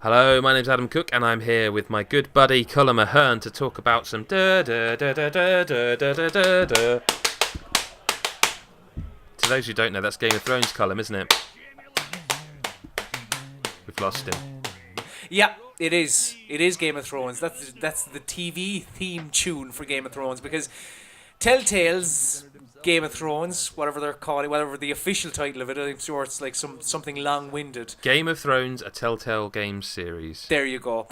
Hello, my name's Adam Cook, and I'm here with my good buddy Colm Ahern to talk about some da da da da da da da da da da. To those who don't know, that's Game of Thrones, Colm, isn't it? We've lost him. Yeah, it is. It is Game of Thrones. That's the TV theme tune for Game of Thrones, because Telltale's Game of Thrones, whatever they're calling, whatever the official title of it, I'm sure it's like something long-winded. Game of Thrones, a Telltale Games series. There you go.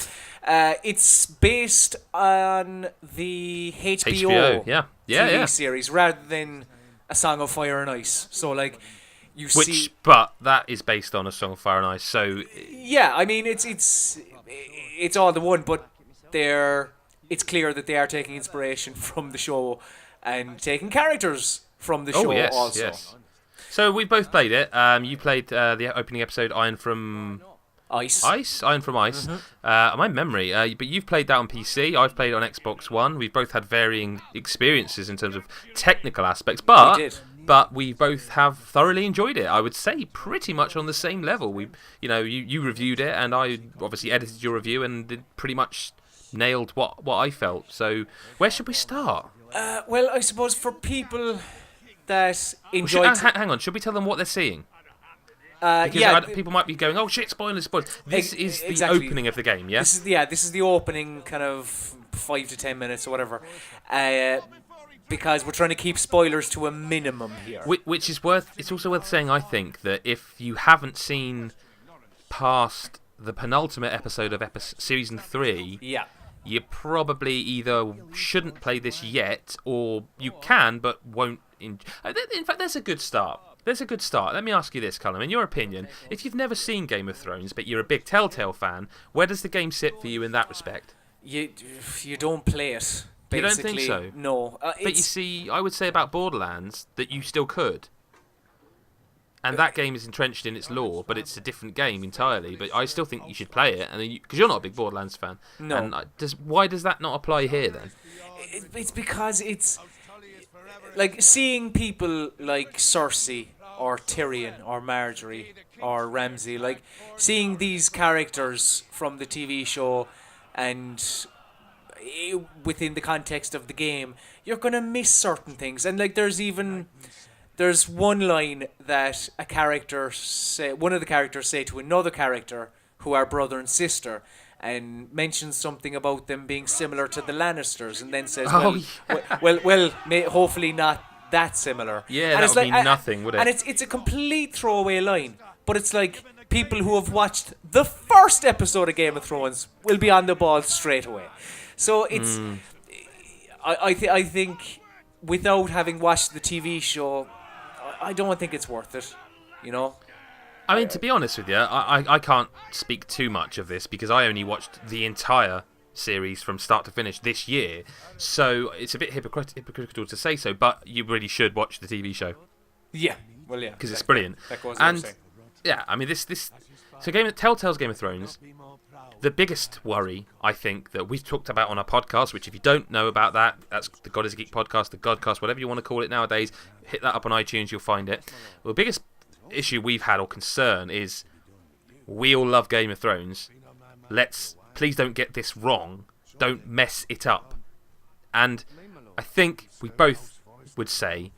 It's based on the HBO, TV series rather than A Song of Fire and Ice. So like but that is based on A Song of Fire and Ice. So yeah, I mean it's all the one, but it's clear that they are taking inspiration from the show and taking characters from the show also. Yes. So we both played it. You played the opening episode, Iron from Ice. Iron from Ice. Mm-hmm. My memory. But you've played that on PC. I've played it on Xbox One. We've both had varying experiences in terms of technical aspects, but we did. But we both have thoroughly enjoyed it. I would say pretty much on the same level. You reviewed it, and I obviously edited your review, and it pretty much nailed what I felt. So where should we start? Well, I suppose for people that enjoy... hang on, should we tell them what they're seeing? Because people might be going, oh shit, spoilers. This is the opening of the game, yeah? This is the opening kind of 5 to 10 minutes or whatever. Because we're trying to keep spoilers to a minimum here. It's also worth saying, I think, that if you haven't seen past the penultimate episode of Season 3... Yeah. You probably either shouldn't play this yet, or you can, but won't. In fact, there's a good start. Let me ask you this, Colm. In your opinion, if you've never seen Game of Thrones, but you're a big Telltale fan, where does the game sit for you in that respect? You don't play it, basically. You don't think so? No. But you see, I would say about Borderlands that you still could. And that game is entrenched in its lore, but it's a different game entirely. But I still think you should play it, because you're not a big Borderlands fan. No. And why does that not apply here then? It's because it's like seeing people like Cersei or Tyrion or Marjorie or Ramsay, like seeing these characters from the TV show and within the context of the game, you're gonna miss certain things. And like there's one line that one of the characters say to another character who are brother and sister, and mentions something about them being similar to the Lannisters, and then says, hopefully not that similar. Yeah, and that would mean nothing, would it? And it's a complete throwaway line, but it's like people who have watched the first episode of Game of Thrones will be on the ball straight away. So it's, I think without having watched the TV show, I don't think it's worth it, you know? I mean, to be honest with you, I can't speak too much of this because I only watched the entire series from start to finish this year, so it's a bit hypocritical to say so, but you really should watch the TV show. Yeah, well, yeah. Because it's brilliant. That goes without saying. Yeah, I mean, Telltale's Game of Thrones, the biggest worry, I think, that we've talked about on our podcast, which if you don't know about that, that's the God is a Geek podcast, the Godcast, whatever you want to call it nowadays, hit that up on iTunes, you'll find it. Well, the biggest issue we've had or concern is we all love Game of Thrones. Please don't get this wrong. Don't mess it up. And I think we both would say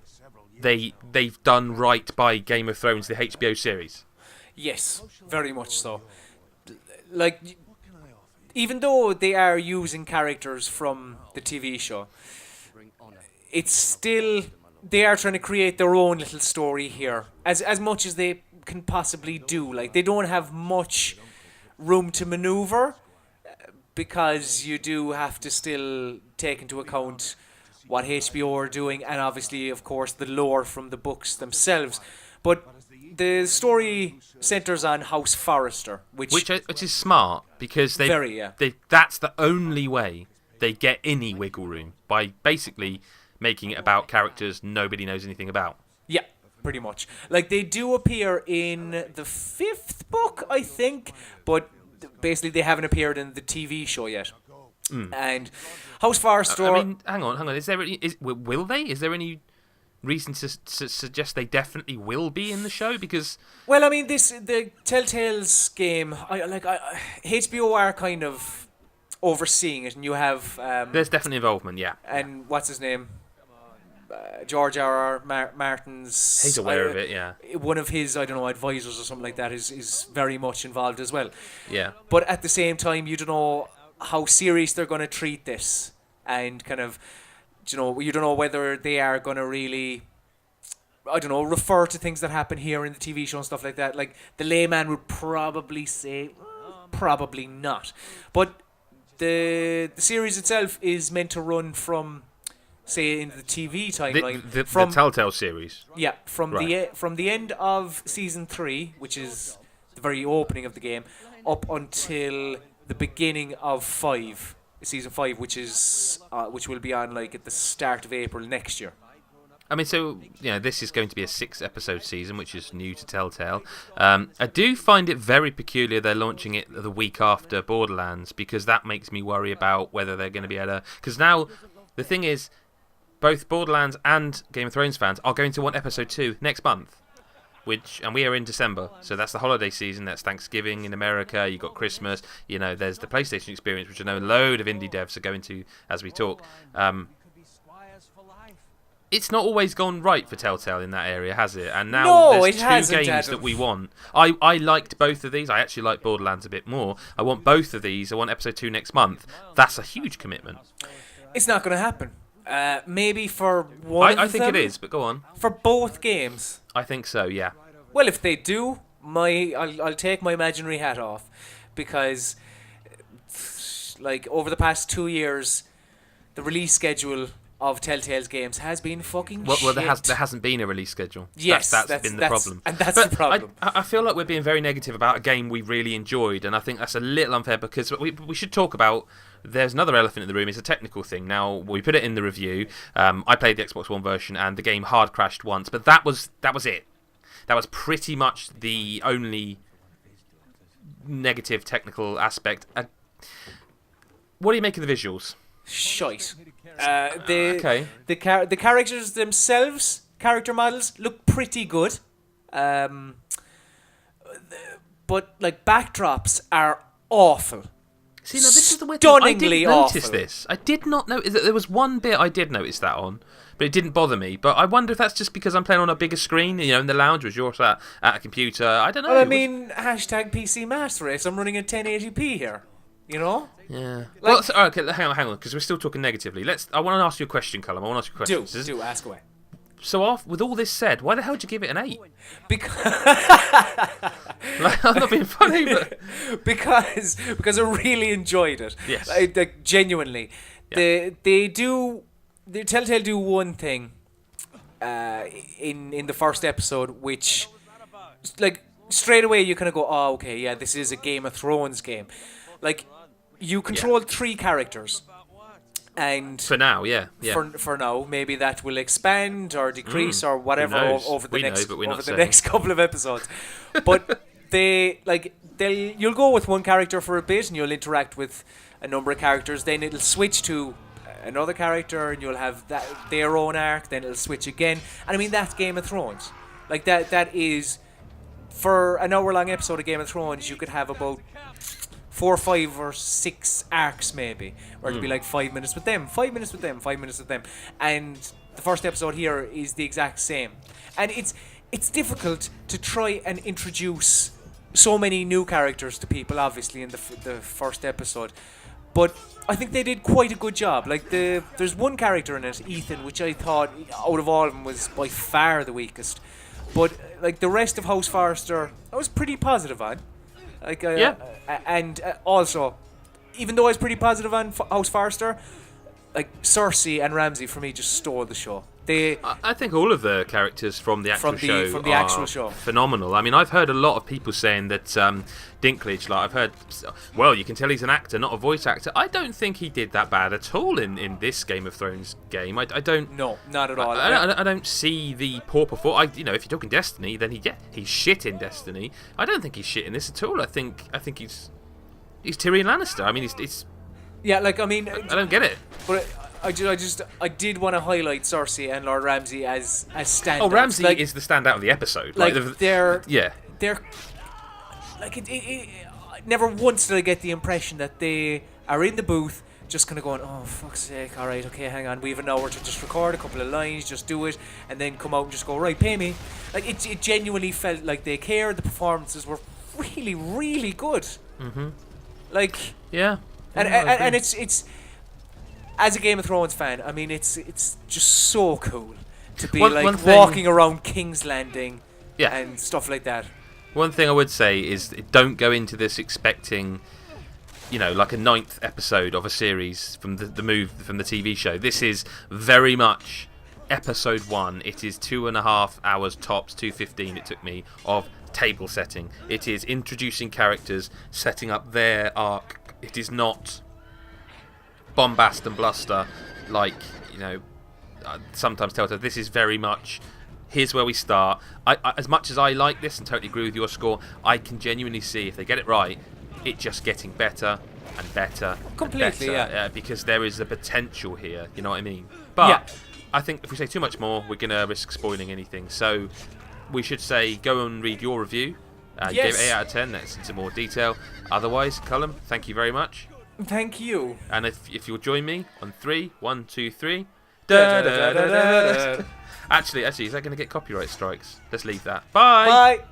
they've done right by Game of Thrones, the HBO series. Yes, very much so. Like, even though they are using characters from the TV show, it's still, they are trying to create their own little story here, as much as they can possibly do. Like, they don't have much room to maneuver, because you do have to still take into account what HBO are doing, and obviously, of course, the lore from the books themselves. But the story centers on House Forrester, which is smart, because that's the only way they get any wiggle room, by basically making it about characters nobody knows anything about. Yeah, pretty much. Like, they do appear in the 5th book, I think, but basically they haven't appeared in the TV show yet. And House Forrester... I mean, hang on. Will they? Is there any reason to suggest they definitely will be in the show? Because well, I mean, the Telltale's game. HBO are kind of overseeing it, and you have there's definitely involvement. Yeah. And what's his name? George R. Martin's. He's aware of it. Yeah. One of his, I don't know, advisors or something like that is very much involved as well. Yeah. But at the same time, you don't know how serious they're going to treat this, and kind of, you don't know whether they are going to really, I don't know, refer to things that happen here in the TV show and stuff like that. Like, the layman would probably say, probably not. But the series itself is meant to run from, say, in the TV timeline, the Telltale series. Yeah, from Right. from the end of season 3, which is the very opening of the game, up until the beginning of season 5, which will be on like at the start of April next year. I mean, so, this is going to be a 6-episode season, which is new to Telltale. I do find it very peculiar they're launching it the week after Borderlands, because that makes me worry about whether they're going to be able to... Because now, the thing is, both Borderlands and Game of Thrones fans are going to want episode 2 next month. And we are in December, so that's the holiday season. That's Thanksgiving in America. You got Christmas. There's the PlayStation experience, which I know a load of indie devs are going to as we talk. It's not always gone right for Telltale in that area, has it? And now there's two games that we want. I liked both of these. I actually like Borderlands a bit more. I want both of these. I want episode 2 next month. That's a huge commitment. It's not going to happen. Maybe for one of them. I think it is, but go on. For both games. I think so, yeah. Well, if they do, I'll take my imaginary hat off, because like over the past 2 years, the release schedule of Telltale's games has been fucking shit. Well, there hasn't been a release schedule. Yes, that's been the problem. And that's the problem. I feel like we're being very negative about a game we really enjoyed, and I think that's a little unfair, because we should talk about... There's another elephant in the room. It's a technical thing. Now, we put it in the review. I played the Xbox One version, and the game hard crashed once, but that was it. That was pretty much the only negative technical aspect. What do you make of the visuals? Shite. Okay. The characters themselves, character models, look pretty good. But like backdrops are awful. See, now this is the weird thing. Stunningly I didn't notice awful. this. I did not notice that. There was one bit I did notice that on, but it didn't bother me. But I wonder if that's just because I'm playing on a bigger screen, in the lounge, whereas you're at a computer. I don't know. Well, I mean, hashtag PC Master Race. I'm running at 1080p here. Yeah. Like, Okay, hang on, because we're still talking negatively. I want to ask you a question, Colm. I want to ask you a question. Do ask away. So, with all this said, why the hell did you give it an 8? Because I'm not being funny, but because I really enjoyed it. Yes. Like genuinely, Yeah. the Telltale do one thing in the first episode, which like straight away you kind of go, oh, okay, yeah, this is a Game of Thrones game. Like, you control 3 characters. And for now, yeah. For now, maybe that will expand or decrease or whatever over the next couple of episodes. But you'll go with one character for a bit, and you'll interact with a number of characters. Then it'll switch to another character, and you'll have their own arc. Then it'll switch again. And I mean, that's Game of Thrones. Like that is, for an hour-long episode of Game of Thrones, you could have about 4, 5, or 6 arcs maybe, where it'd be like 5 minutes with them, 5 minutes with them, 5 minutes with them, and the first episode here is the exact same. And it's difficult to try and introduce so many new characters to people, obviously, in the first episode, but I think they did quite a good job. Like, there's one character in it, Ethan, which I thought out of all of them was by far the weakest, but like the rest of House Forrester, I was pretty positive on. Like, and also, even though I was pretty positive on House Forrester, like Cersei and Ramsay for me just stole the show. I think all of the characters from the actual show are phenomenal. I mean, I've heard a lot of people saying that Dinklage, like I've heard, well, you can tell he's an actor, not a voice actor. I don't think he did that bad at all in this Game of Thrones game. I don't. No, not at all. I don't see the poor performance. If you're talking Destiny, then he's shit in Destiny. I don't think he's shit in this at all. I think he's Tyrion Lannister. I mean, it's. Yeah, like, I mean, I don't get it. But I did want to highlight Cersei and Lord Ramsay as standouts. Oh, Ramsay is the standout of the episode. They're yeah. Like never once did I get the impression that they are in the booth just kind of going, oh fuck's sake, all right, okay, hang on, we have an hour to just record a couple of lines, just do it, and then come out and just go, right, pay me. Like it genuinely felt like they cared. The performances were really, really good. Mhm. Like yeah, and it's as a Game of Thrones fan, I mean, it's just so cool to be one thing, walking around King's Landing, and stuff like that. One thing I would say is don't go into this expecting, like a 9th episode of a series from the TV show. This is very much episode 1. It is 2.5 hours tops, 2:15 it took me, of table setting. It is introducing characters, setting up their arc. It is not bombast and bluster like sometimes Telltale. This is very much, here's where we start. I as much as I like this and totally agree with your score, I can genuinely see, if they get it right, it just getting better and better. Completely, and better, because there is the potential here. You know what I mean? But I think if we say too much more, we're gonna risk spoiling anything. So we should say, go and read your review. You gave it 8 out of 10. That's into more detail. Otherwise, Colm, thank you very much. Thank you. And if you'll join me on 3, 1, 2, 3. Da, da, da, da, da, da. Actually, is that going to get copyright strikes? Let's leave that. Bye. Bye.